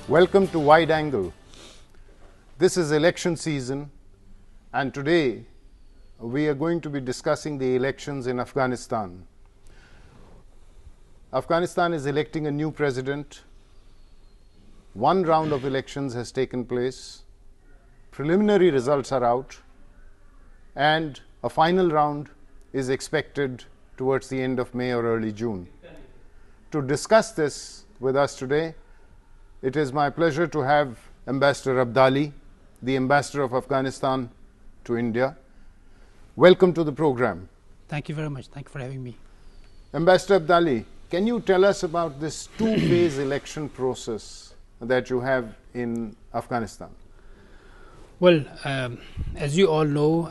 Welcome to Wide Angle. This is election season, and today we are going to be discussing the elections in Afghanistan. Afghanistan is electing a new president. One round of elections has taken place. Preliminary results are out, and a final round is expected towards the end of May or early June. To discuss this with us today, it is my pleasure to have Ambassador Abdali, the Ambassador of Afghanistan to India. Welcome to the program. Thank you very much. Thank you for having me. Ambassador Abdali, can you tell us about this two-phase election process that you have in Afghanistan? Well, as you all know,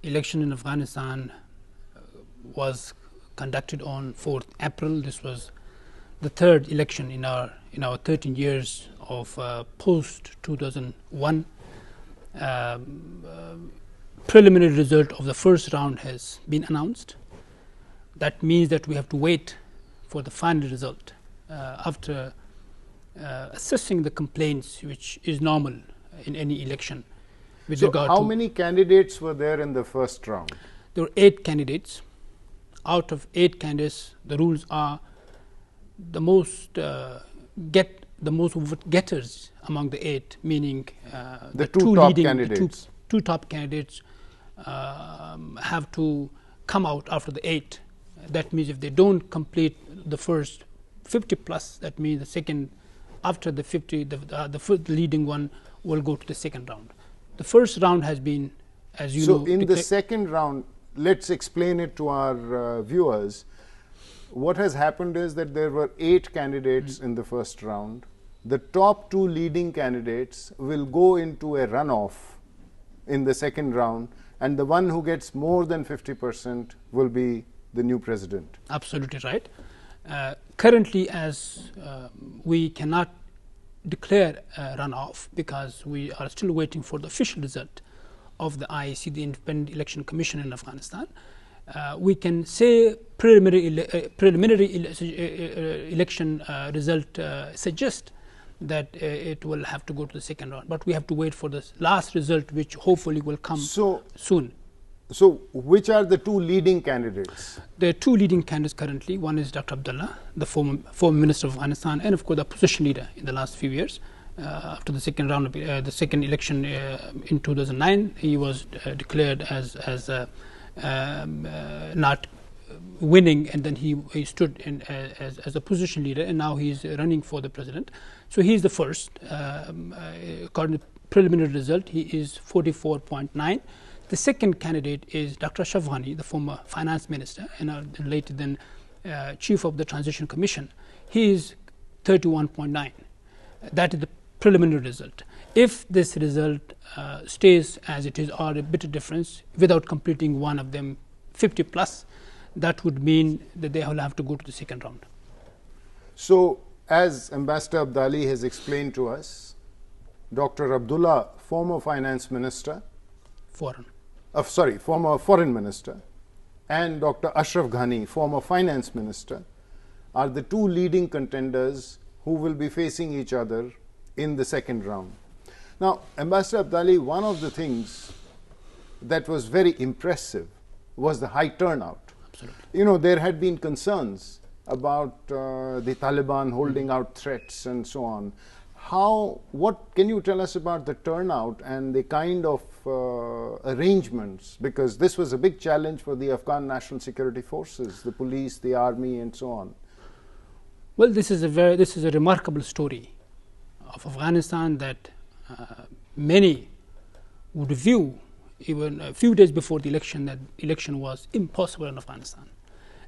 election in Afghanistan was conducted on 4th April. This was the third election in our 13 years of post-2001. Preliminary result of the first round has been announced. That means that we have to wait for the final result after assessing the complaints, which is normal in any election. So how many candidates were there in the first round? There were 8 candidates. Out of 8 candidates, the rules are the most vote getters among the 8, meaning the two top candidates. Two top candidates have to come out after the 8. That means if they don't complete the first 50 plus, that means the second, after the 50, the first leading one will go to the second round. The first round has been, as you know. So in the second round, let's explain it to our viewers. What has happened is that there were 8 candidates in the first round. The top 2 leading candidates will go into a runoff in the second round, and the one who gets more than 50% will be the new president. Absolutely right. Currently, as we cannot declare a runoff because we are still waiting for the official result of the IEC, the Independent Election Commission in Afghanistan. We can say preliminary election result suggests that it will have to go to the second round, but we have to wait for the last result, which hopefully will come soon. So which are the 2 leading candidates? There are 2 leading candidates currently. One is Dr. Abdullah, the former minister of Afghanistan, and of course the opposition leader in the last few years. After the second round of the second election in 2009, he was declared as not winning, and then he stood in as opposition leader, and now he's running for the president. So he's the first. According to preliminary result, he is 44.9. The second candidate is Dr. Ashraf Ghani, the former finance minister and later then chief of the Transition Commission. He is 31.9. That is the preliminary result. If this result stays as it is, or a bit of difference, without completing one of them 50 plus, that would mean that they will have to go to the second round. So, as Ambassador Abdali has explained to us, Dr. Abdullah, former finance minister, former foreign minister, and Dr. Ashraf Ghani, former finance minister, are the 2 leading contenders who will be facing each other in the second round. Now, Ambassador Abdali, one of the things that was very impressive was the high turnout. Absolutely. You know, there had been concerns about the Taliban holding out threats and so on. What can you tell us about the turnout and the kind of arrangements? Because this was a big challenge for the Afghan National Security Forces, the police, the army, and so on. Well, this is a remarkable story of Afghanistan that many would view, even a few days before the election, that election was impossible in Afghanistan,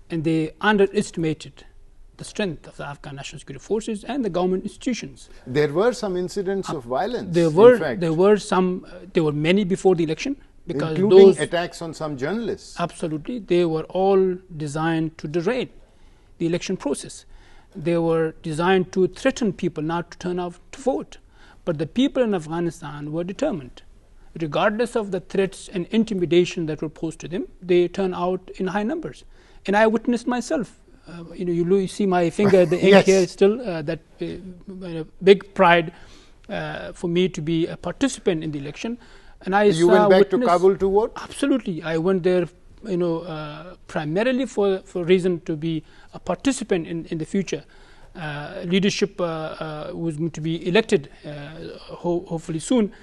and they underestimated the strength of the Afghan National Security Forces and the government institutions. There were some incidents of violence. There were many before the election, because including those attacks on some journalists. Absolutely, they were all designed to derail the election process. They were designed to threaten people not to turn out to vote. But the people in Afghanistan were determined. Regardless of the threats and intimidation that were posed to them, they turned out in high numbers. And I witnessed myself You see my finger, the ink Yes. here still, that big pride for me to be a participant in the election. And You went back to Kabul to vote? Absolutely. I went there, primarily for reason to be a participant in the future. Leadership was going to be elected hopefully soon.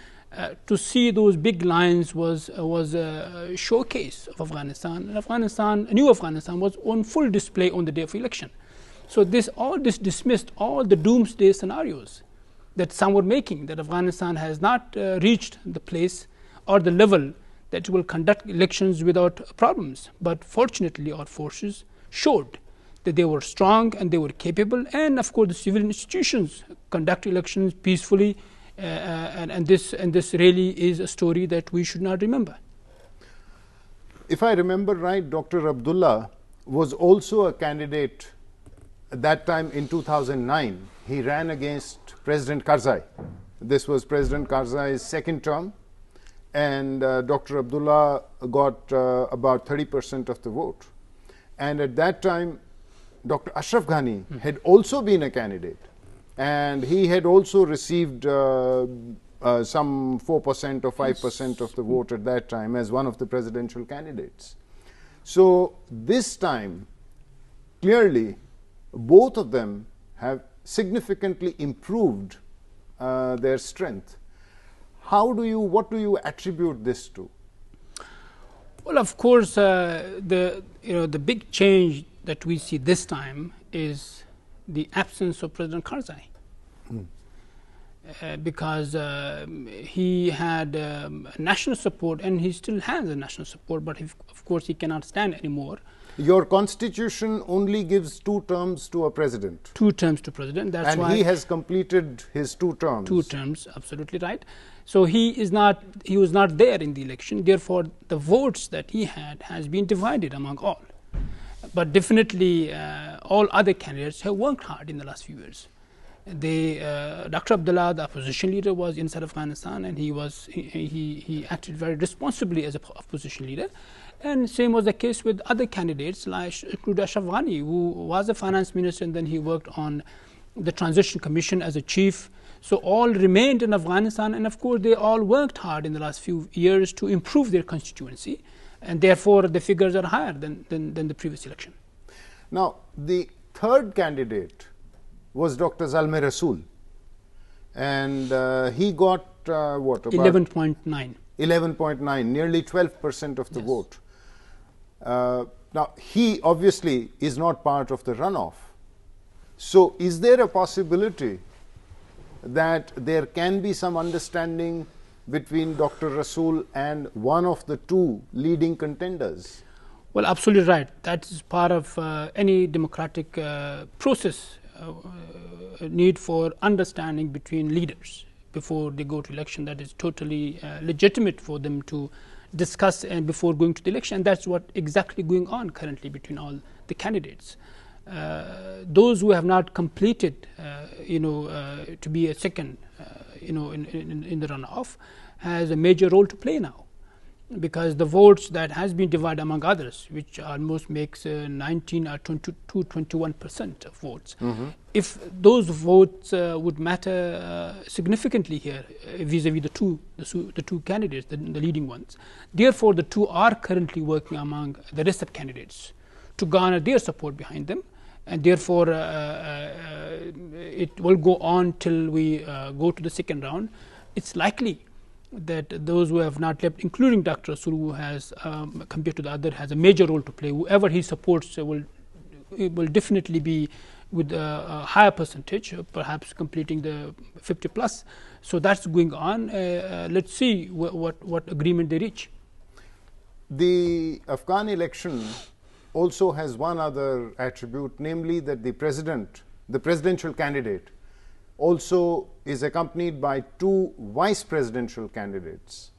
To see those big lines was a showcase of Afghanistan, and new Afghanistan was on full display on the day of election. So all this dismissed all the doomsday scenarios that some were making, that Afghanistan has not reached the place or the level that it will conduct elections without problems. But fortunately, our forces showed that they were strong and they were capable, and of course the civil institutions conduct elections peacefully. And this really is a story that we should not remember. If I remember right, Dr. Abdullah was also a candidate at that time in 2009. He ran against President Karzai. This was President Karzai's second term, and Dr. Abdullah got about 30% of the vote. And at that time, Dr. Ashraf Ghani had also been a candidate. And he had also received some 4% or 5% of the vote at that time as one of the presidential candidates. So this time, clearly, both of them have significantly improved their strength. What do you attribute this to? Well, of course, the big change that we see this time is the absence of President Karzai. Because he had national support, and he still has a national support, but of course he cannot stand anymore. Your constitution only gives 2 terms to a president. 2 terms to president. That's why he has completed his 2 terms. 2 terms, absolutely right. So he was not there in the election. Therefore, the votes that he had has been divided among all. But definitely, all other candidates have worked hard in the last few years. Dr. Abdullah, the opposition leader, was inside Afghanistan, and he acted very responsibly as a opposition leader. And same was the case with other candidates, like Ashraf Ghani, who was a finance minister, and then he worked on the transition commission as a chief. So all remained in Afghanistan, and of course they all worked hard in the last few years to improve their constituency, and therefore the figures are higher than the previous election. Now, the third candidate was Dr. Zalmay Rasool, and he got what, about 11.9. 11.9, nearly 12% of the vote. Now, he obviously is not part of the runoff. So is there a possibility that there can be some understanding between Dr. Rasool and one of the 2 leading contenders? Well, absolutely right. That is part of any democratic process, need for understanding between leaders before they go to election. That is totally legitimate for them to discuss and before going to the election. And that's what exactly going on currently between all the candidates. Those who have not completed, to be a second, in the runoff, has a major role to play now, because the votes that has been divided among others, which almost makes 19 or 21% of votes. If those votes would matter significantly here vis-a-vis the two candidates, the leading ones. Therefore, the 2 are currently working among the rest of candidates to garner their support behind them, and therefore it will go on till we go to the second round. It's likely that those who have not left, including Dr. Rasool, who has, compared to the other, has a major role to play. Whoever he supports will definitely be with a higher percentage, perhaps completing the 50 plus. So that's going on. Let's see what agreement they reach. The Afghan election also has one other attribute, namely that the presidential candidate, also is accompanied by 2 vice presidential candidates.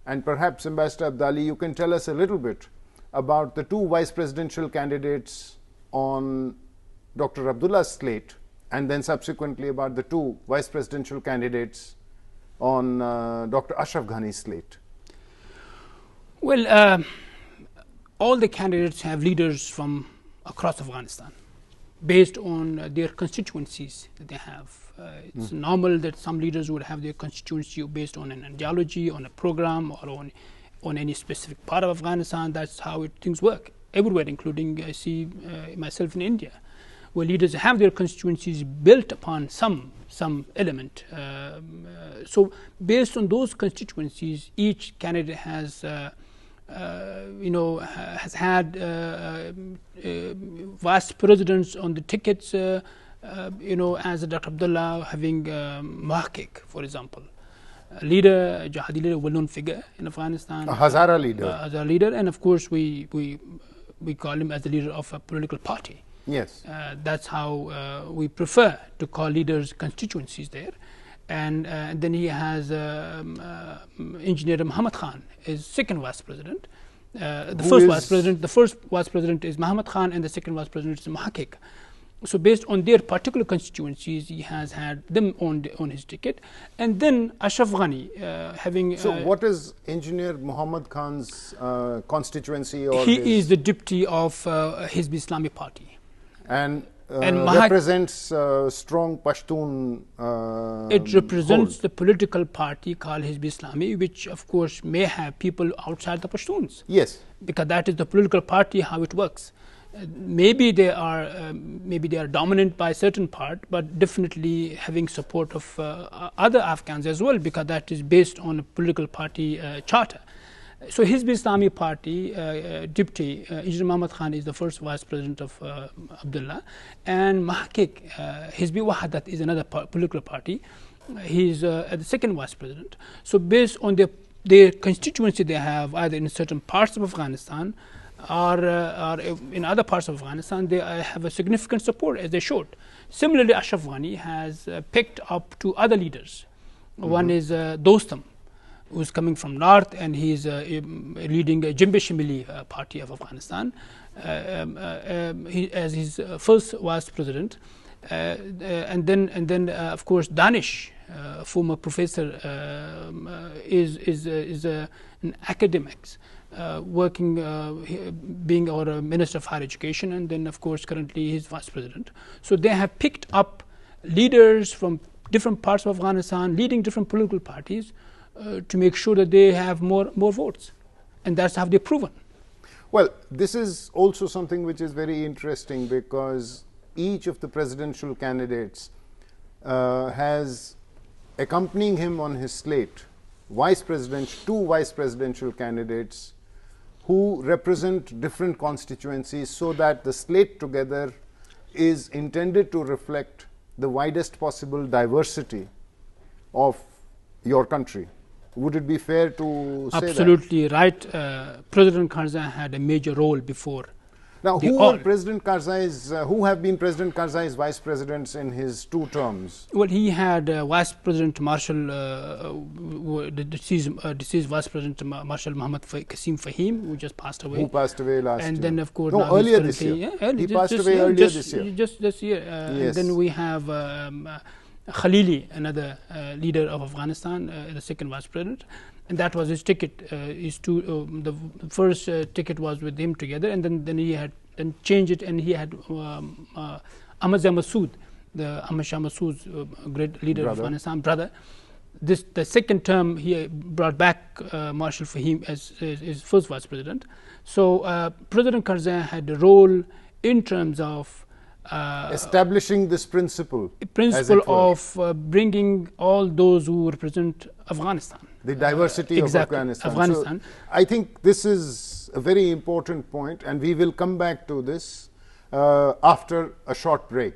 And perhaps, Ambassador Abdali, you can tell us a little bit about the 2 vice presidential candidates on Dr. Abdullah's slate, and then subsequently about the 2 vice presidential candidates on Dr. Ashraf Ghani's slate. Well, all the candidates have leaders from across Afghanistan. based on their constituencies that they have. It's normal that some leaders would have their constituency based on an ideology, on a program, or on any specific part of Afghanistan. That's how things work everywhere, including I see myself in India, where leaders have their constituencies built upon some element. So based on those constituencies, each candidate has has had vice presidents on the tickets, as Dr. Abdullah having Mahkik, for example, a leader, Jihadi leader, well-known figure in Afghanistan. A Hazara leader. Hazara leader, and of course we call him as the leader of a political party. Yes. That's how we prefer to call leaders constituencies there. And then he has Engineer Muhammad Khan is second vice president. The first vice president is Muhammad Khan, and the second vice president is Mahkik. So based on their particular constituencies, he has had them on his ticket. And then Ashraf Ghani having... So what is Engineer Muhammad Khan's constituency? Or he is the deputy of Hizb Islami party. And represents strong Pashtun It represents hold. the political party called Hizb Islami, which of course may have people outside the Pashtuns. Yes. Because that is the political party, how it works. Maybe they are dominant by a certain part, but definitely having support of other Afghans as well, because that is based on a political party charter. So Hizb Islami party deputy Engineer Muhammad Khan is the first vice president of Abdullah, and Mahkik Hizbi Wahadat is another political party. He's the second vice president. So based on their constituency they have, either in certain parts of Afghanistan or in other parts of Afghanistan, they have a significant support, as they should. Similarly, Ashraf Ghani has picked up two other leaders. One is Dostum, who's coming from north, and he's leading a Jimbe-Shimili party of Afghanistan as his first vice president, and then of course Danish, former professor, is an academics working, being our Minister of Higher Education, and then of course currently he's vice president. So they have picked up leaders from different parts of Afghanistan, leading different political parties, to make sure that they have more votes, and that's how they've proven. Well, this is also something which is very interesting, because each of the presidential candidates has accompanying him on his slate two vice presidential candidates who represent different constituencies, so that the slate together is intended to reflect the widest possible diversity of your country. Would it be fair to say that? Absolutely right. President Karzai had a major role before. Now, who have been President Karzai's vice presidents in his 2 terms? Well, he had Vice President Marshal, deceased Vice President Marshal Muhammad Qasim Fahim, who just passed away. Who passed away last year. And then, of course, no, earlier this year. Yeah, he passed away earlier this year. Just this year. Yes. And then we have Khalili, another leader of Afghanistan, the second vice president, and that was his ticket. The first ticket was with him together, and then he had changed it, and he had Ahmad Masood, the Ahmad Shah Masood's great leader of Afghanistan, brother. The second term he brought back Marshal Fahim as his first vice president. So President Karzai had a role in terms of establishing this principle of bringing all those who represent Afghanistan, the diversity of Afghanistan. So I think this is a very important point, and we will come back to this after a short break.